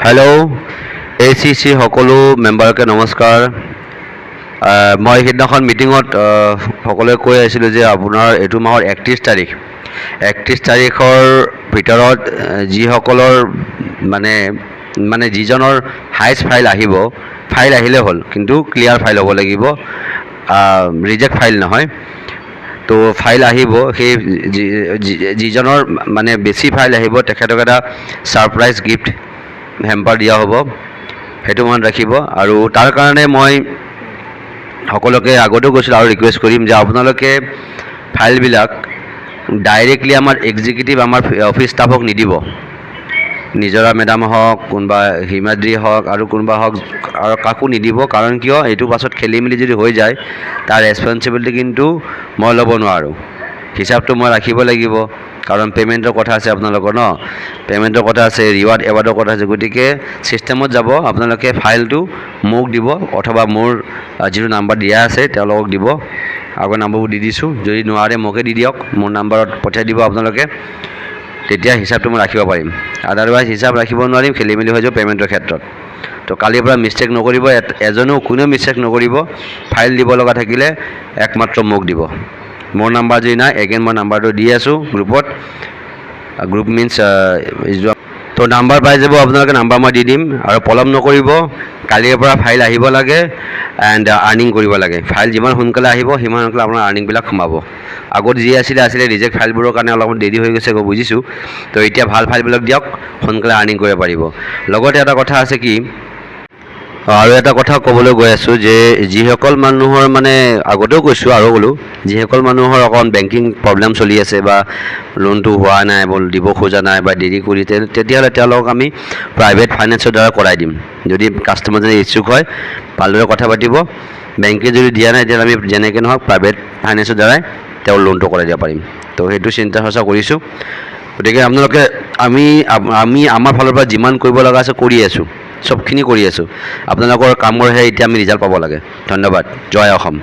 Hello' ACC সকলো মেম্বাৰকে নমস্কাৰ। মই সেইদিনাখন মিটিঙত সকলোৱে কৈ আছিলোঁ যে আপোনাৰ এইটো মাহৰ 31 তাৰিখৰ ভিতৰত যিসকলৰ মানে যিজনৰ হাইষ্ট ফাইল আহিলে হ'ল, কিন্তু ক্লিয়াৰ ফাইল হ'ব লাগিব, ৰিজেক্ট ফাইল নহয়। তো ফাইল আহিব, সেই যিজনৰ মানে বেছি ফাইল আহিব তেখেতক এটা ছাৰপ্ৰাইজ গিফ্ট হেম্পাৰ দিয়া হ'ব, সেইটো মনত ৰাখিব। আৰু তাৰ কাৰণে মই সকলোকে আগতেও কৈছিলোঁ আৰু ৰিকুৱেষ্ট কৰিম যে আপোনালোকে ফাইলবিলাক ডাইৰেক্টলি আমাৰ এক্সিকিউটিভ আমাৰ অফিচ ষ্টাফক নিদিব। নিজৰা মেডাম হওক, কোনোবা হিমাদ্ৰী হওক আৰু কোনোবা হওক, আৰু কাকো নিদিব। কাৰণ কিয়, এইটো পাছত খেলি মেলি যদি হৈ যায় তাৰ ৰেচপনচিবিলিটি কিন্তু মই ল'ব নোৱাৰোঁ। হিচাপটো মই ৰাখিব লাগিব, কাৰণ পে'মেণ্টৰ কথা আছে আপোনালোকৰ পে'মেণ্টৰ কথা আছে, ৰিৱাৰ্ড এৱাৰ্ডৰ কথা আছে। গতিকে ছিষ্টেমত যাব, আপোনালোকে ফাইলটো মোক দিব অথবা মোৰ যিটো নাম্বাৰ দিয়া আছে তেওঁলোকক দিব। আগৰ নাম্বাৰবোৰ দি দিছোঁ, যদি নোৱাৰে মোকে দি দিয়ক, মোৰ নাম্বাৰত পঠিয়াই দিব আপোনালোকে, তেতিয়া হিচাপটো মই ৰাখিব পাৰিম। আদাৰৱাইজ হিচাপ ৰাখিব নোৱাৰিম, খেলি মেলি হৈ যাব পে'মেণ্টৰ ক্ষেত্ৰত। তো কালিৰ পৰা মিষ্টেক নকৰিব, কোনেও মিষ্টেক নকৰিব। ফাইল দিব লগা থাকিলে একমাত্ৰ মোক দিব। মোৰ নাম্বাৰ যদি নাই, এগেইন মই নাম্বাৰটো দি আছোঁ গ্ৰুপত। গ্ৰুপ মিনছ তো নাম্বাৰ পাই যাব আপোনালোকে, নাম্বাৰ মই দি দিম। আৰু পলম নকৰিব, কালিৰ পৰা ফাইল আহিব লাগে এণ্ড আৰ্নিং কৰিব লাগে। ফাইল যিমান সোনকালে আহিব সিমান সোনকালে আপোনাৰ আৰ্নিংবিলাক সোমাব। আগত যি আছিলে ৰিজেক্ট ফাইলবোৰৰ কাৰণে অলপমান দেৰি হৈ গৈছে, বুজিছোঁ। তো এতিয়া ভাল ফাইলবিলাক দিয়ক, সোনকালে আৰ্নিং কৰিব পাৰিব। লগতে এটা কথা আছে কি, আৰু এটা কথা ক'বলৈ গৈ আছোঁ যে যিসকল মানুহৰ মানে আগতেও কৈছোঁ আৰু ক'লোঁ, যিসকল মানুহৰ অকণ বেংকিং প্ৰব্লেম চলি আছে বা লোনটো হোৱা নাই, দিব খোজা নাই বা দেৰি কৰি, তেতিয়াহ'লে তেওঁলোকক আমি প্ৰাইভেট ফাইনেন্সৰ দ্বাৰা কৰাই দিম। যদি কাষ্টমাৰজনে ইচ্ছুক হয় ভালদৰে কথা পাতিব। বেংকে যদি দিয়া নাই তেতিয়াহ'লে আমি যেনেকৈ নহওক প্ৰাইভেট ফাইনেন্সৰ দ্বাৰাই তেওঁৰ লোনটো কৰাই দিব পাৰিম। তো সেইটো চিন্তা চৰ্চা কৰিছোঁ। গতিকে আপোনালোকে আমি আমাৰ ফালৰ পৰা যিমান কৰিব লগা আছে কৰি আছোঁ, চবখিনি কৰি আছোঁ। আপোনালোকৰ কামৰহে এতিয়া আমি ৰিজাল্ট পাব লাগে। ধন্যবাদ। জয় অসম।